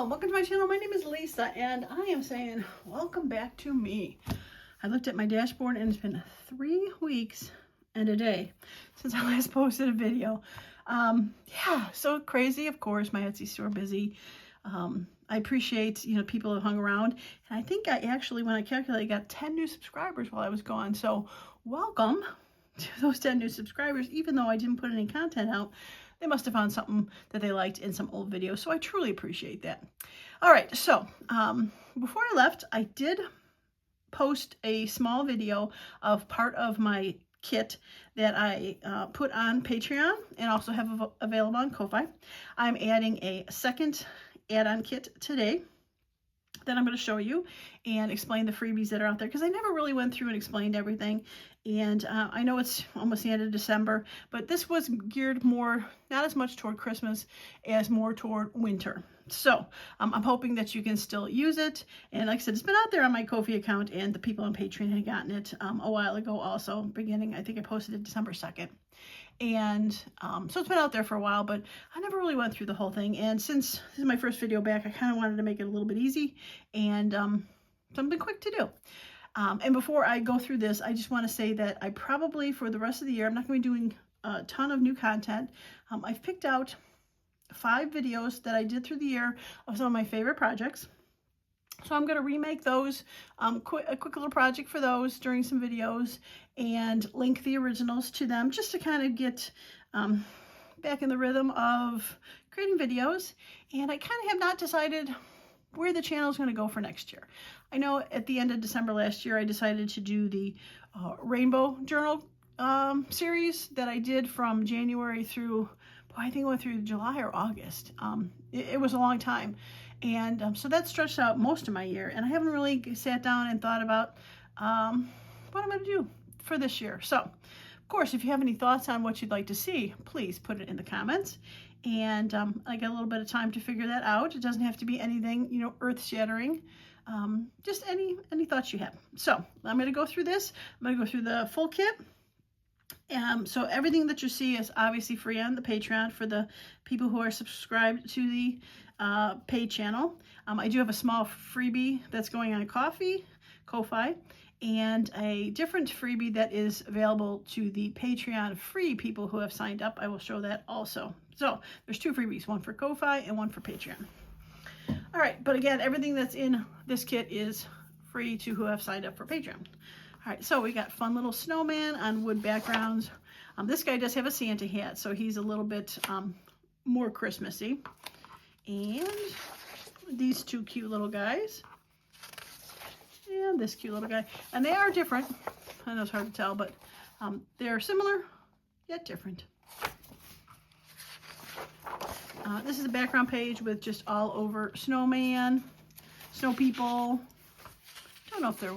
Hello, welcome to my channel. My name is Lisa and I am saying welcome back to me. I looked at my dashboard and it's been 3 weeks and a day since I last posted a video. Yeah, so crazy. Of course, my Etsy store busy. I appreciate, people have hung around, and I think I actually, when I calculated, got 10 new subscribers while I was gone. So welcome to those 10 new subscribers. Even though I didn't put any content out, they must have found something that they liked in some old videos. So I truly appreciate that. All right, so before I left, I did post a small video of part of my kit that I put on Patreon and also have available on Ko-Fi. I'm adding a second add-on kit today that I'm going to show you and explain the freebies that are out there, because I never really went through and explained everything. And I know it's almost the end of December, but this was geared more, not as much toward Christmas as more toward winter. So I'm hoping that you can still use it. And like I said, it's been out there on my Ko-Fi account, and the people on Patreon had gotten it a while ago also, beginning, I think I posted it December 2nd. And so it's been out there for a while, but I never really went through the whole thing. And since this is my first video back, I kind of wanted to make it a little bit easy and something quick to do. And before I go through this, I just want to say that I probably, for the rest of the year, I'm not going to be doing a ton of new content. I've picked out 5 videos that I did through the year of some of my favorite projects. So I'm going to remake those, a quick little project for those during some videos, and link the originals to them just to kind of get back in the rhythm of creating videos. And I kind of have not decided where the channel is going to go for next year. I know at the end of December last year, I decided to do the Rainbow Journal series that I did from January through, I think it went through July or August. It was a long time. And so that stretched out most of my year, and I haven't really sat down and thought about what I'm going to do for this year. So, of course, if you have any thoughts on what you'd like to see, please put it in the comments. And I got a little bit of time to figure that out. It doesn't have to be anything, earth-shattering. Just any thoughts you have. So I'm going to go through this. I'm going to go through the full kit. So everything that you see is obviously free on the Patreon for the people who are subscribed to the paid channel. I do have a small freebie that's going on Ko-Fi, and a different freebie that is available to the Patreon free people who have signed up. I will show that also. So there's 2 freebies, one for Ko-Fi and one for Patreon. All right, but again, everything that's in this kit is free to who have signed up for Patreon. All right, so we got fun little snowman on wood backgrounds. This guy does have a Santa hat, so he's a little bit more Christmassy. And these 2 cute little guys. And this cute little guy. And they are different. I know it's hard to tell, but they're similar, yet different. This is a background page with just all over snowman, snow people. Don't know if they're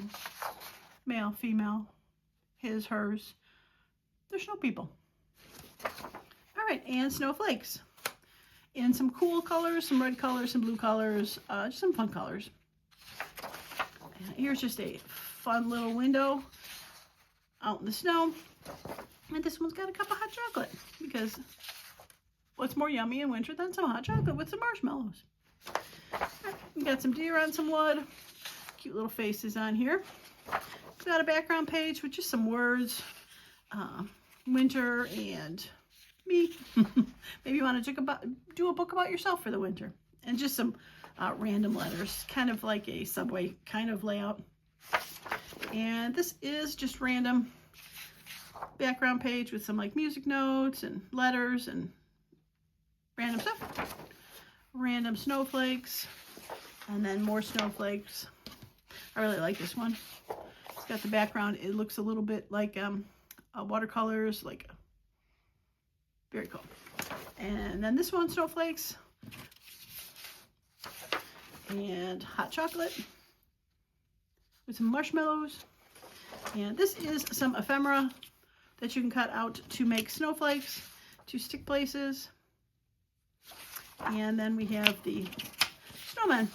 male, female, his, hers. They're snow people. All right, and snowflakes in some cool colors, some red colors, some blue colors, just some fun colors. And here's just a fun little window out in the snow. And this one's got a cup of hot chocolate, because what's more yummy in winter than some hot chocolate with some marshmallows? Right, we got some deer on some wood. Cute little faces on here. It's got a background page with just some words, winter and me. Maybe you want to do a book about yourself for the winter, and just some random letters, kind of like a Subway kind of layout. And this is just random background page with some like music notes and letters and random stuff. Random snowflakes, and then more snowflakes. I really like this one. It's got the background. It looks a little bit like watercolors, like very cool. And then this one, snowflakes and hot chocolate with some marshmallows. And this is some ephemera that you can cut out to make snowflakes, to stick places. And then we have the snowman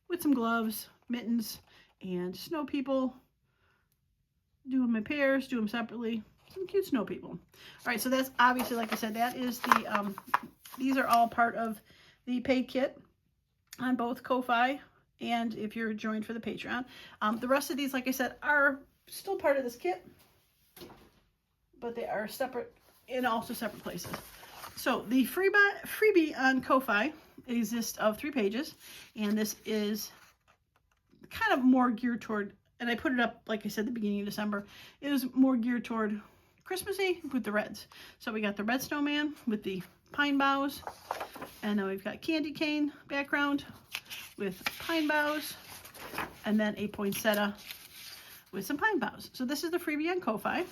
with some gloves, mittens, and snow people. Do them in pairs, do them separately. Some cute snow people. All right, so that's obviously, like I said, that is the, these are all part of the paid kit. on both Ko-Fi and if you're joined for the Patreon. The rest of these, like I said, are still part of this kit, but they are separate in also separate places. So the freebie on Ko-Fi exists of 3 pages, and this is kind of more geared toward, and I put it up, like I said, the beginning of December. It was more geared toward Christmassy with the reds. So we got the red snowman with the pine boughs, and then we've got candy cane background with pine boughs, and then a poinsettia with some pine boughs. So this is the freebie on Ko-Fi.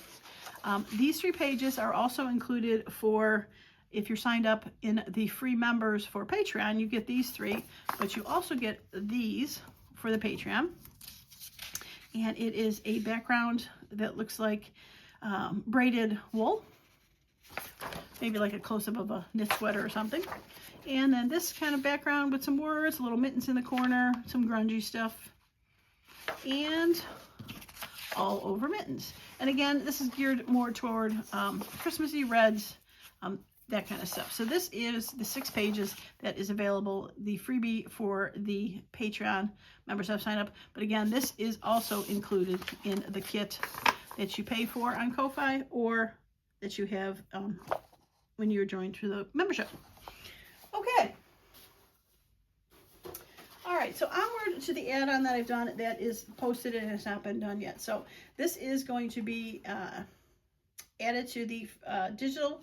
These 3 pages are also included for, if you're signed up in the free members for Patreon, you get these 3, but you also get these for the Patreon. And it is a background that looks like braided wool, maybe like a close-up of a knit sweater or something. And then this kind of background with some words, little mittens in the corner, some grungy stuff, and all over mittens. And again, this is geared more toward Christmassy reds, that kind of stuff. So this is the 6 pages that is available, the freebie for the Patreon members have signed up. But again, this is also included in the kit that you pay for on Ko-Fi, or that you have when you're joined through the membership. Okay. All right, so onward to the add-on that I've done that is posted and has not been done yet. So this is going to be added to the digital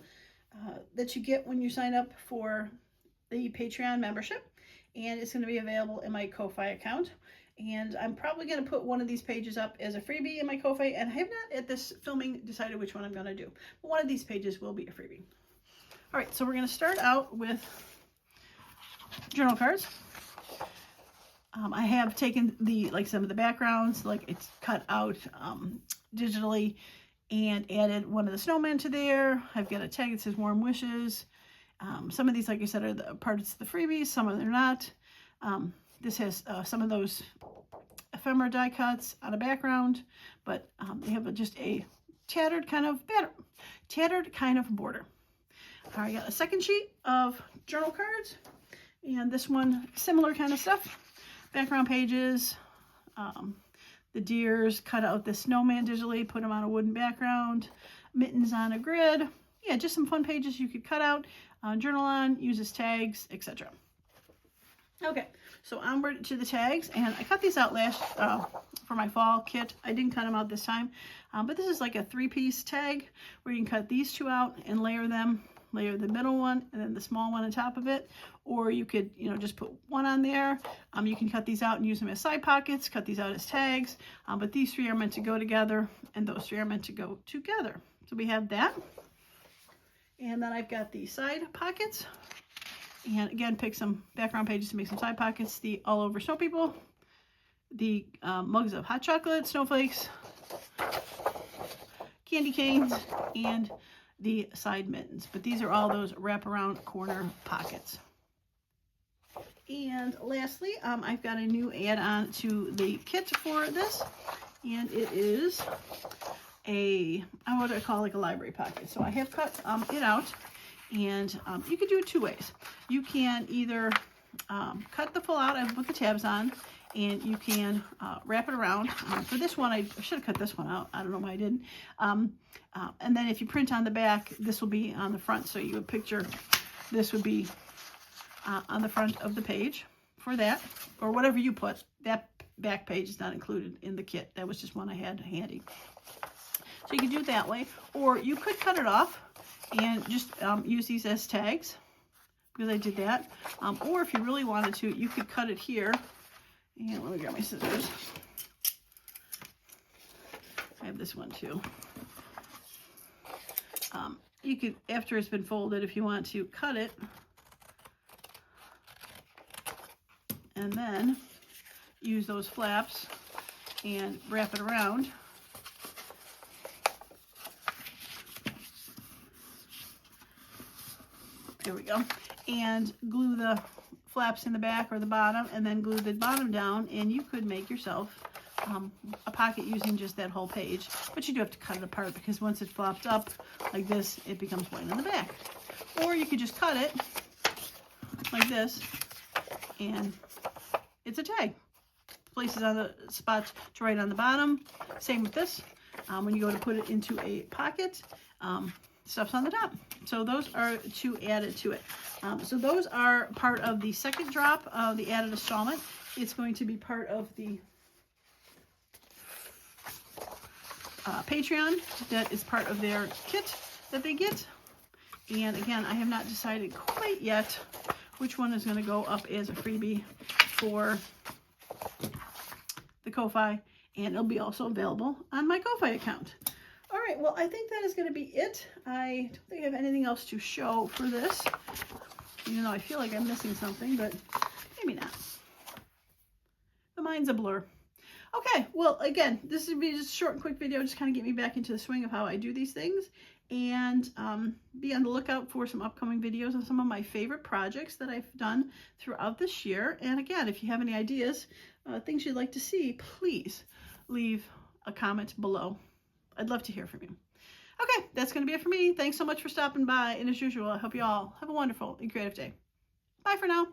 that you get when you sign up for the Patreon membership, and it's going to be available in my Ko-Fi account. And I'm probably going to put one of these pages up as a freebie in my Ko-Fi, and I have not at this filming decided which one I'm going to do, but one of these pages will be a freebie. All right, so we're going to start out with journal cards. I have taken some of the backgrounds, like it's cut out digitally, and added one of the snowmen to there. I've got a tag that says warm wishes. Some of these, like I said, are the parts of the freebies, some of them are not. This has some of those ephemera die cuts on a background, but they have just a tattered kind of border. I got a second sheet of journal cards, and this one, similar kind of stuff. Background pages, the deers, cut out the snowman digitally, put them on a wooden background, mittens on a grid. Yeah, just some fun pages you could cut out, journal on, use as tags, etc. Okay, so onward to the tags, and I cut these out last for my fall kit. I didn't cut them out this time, but this is like a 3-piece tag where you can cut these 2 out and layer them. Layer the middle one and then the small one on top of it, or you could, just put one on there. You can cut these out and use them as side pockets, cut these out as tags, but these 3 are meant to go together, and those 3 are meant to go together. So we have that, and then I've got the side pockets, and again, pick some background pages to make some side pockets. The all over snow people, the mugs of hot chocolate, snowflakes, candy canes, and the side mittens. But these are all those wraparound corner pockets. And lastly, I've got a new add-on to the kit for this, and it is what I call like a library pocket. So I have cut it out, and you could do it 2 ways. You can either cut the full out and put the tabs on, and you can wrap it around. For this one, I should have cut this one out. I don't know why I didn't. And then if you print on the back, this will be on the front. So you would picture this would be on the front of the page for that, or whatever you put. That back page is not included in the kit. That was just one I had handy. So you can do it that way, or you could cut it off and just use these as tags, because I did that. Or if you really wanted to, you could cut it here. And let me grab my scissors. I have this one too. You could, after it's been folded, if you want to, cut it and then use those flaps and wrap it around. There we go. And glue the flaps in the back or the bottom, and then glue the bottom down, and you could make yourself a pocket using just that whole page. But you do have to cut it apart, because once it's flopped up like this, it becomes white on the back. Or you could just cut it like this and it's a tag. Places on the spots to write on the bottom. Same with this. When you go to put it into a pocket, stuff's on the top. So those are to add it to it. So those are part of the second drop of the added installment. It's going to be part of the Patreon. That is part of their kit that they get. And again, I have not decided quite yet which one is going to go up as a freebie for the Ko-Fi, and it'll be also available on my Ko-Fi account. All right, well, I think that is going to be it. I don't think I have anything else to show for this, even though I feel like I'm missing something, but maybe not. The mind's a blur. Okay, well, again, this would be just a short and quick video, just kind of get me back into the swing of how I do these things, and be on the lookout for some upcoming videos on some of my favorite projects that I've done throughout this year. And again, if you have any ideas, things you'd like to see, please leave a comment below. I'd love to hear from you. Okay, that's going to be it for me. Thanks so much for stopping by, and as usual, I hope you all have a wonderful and creative day. Bye for now.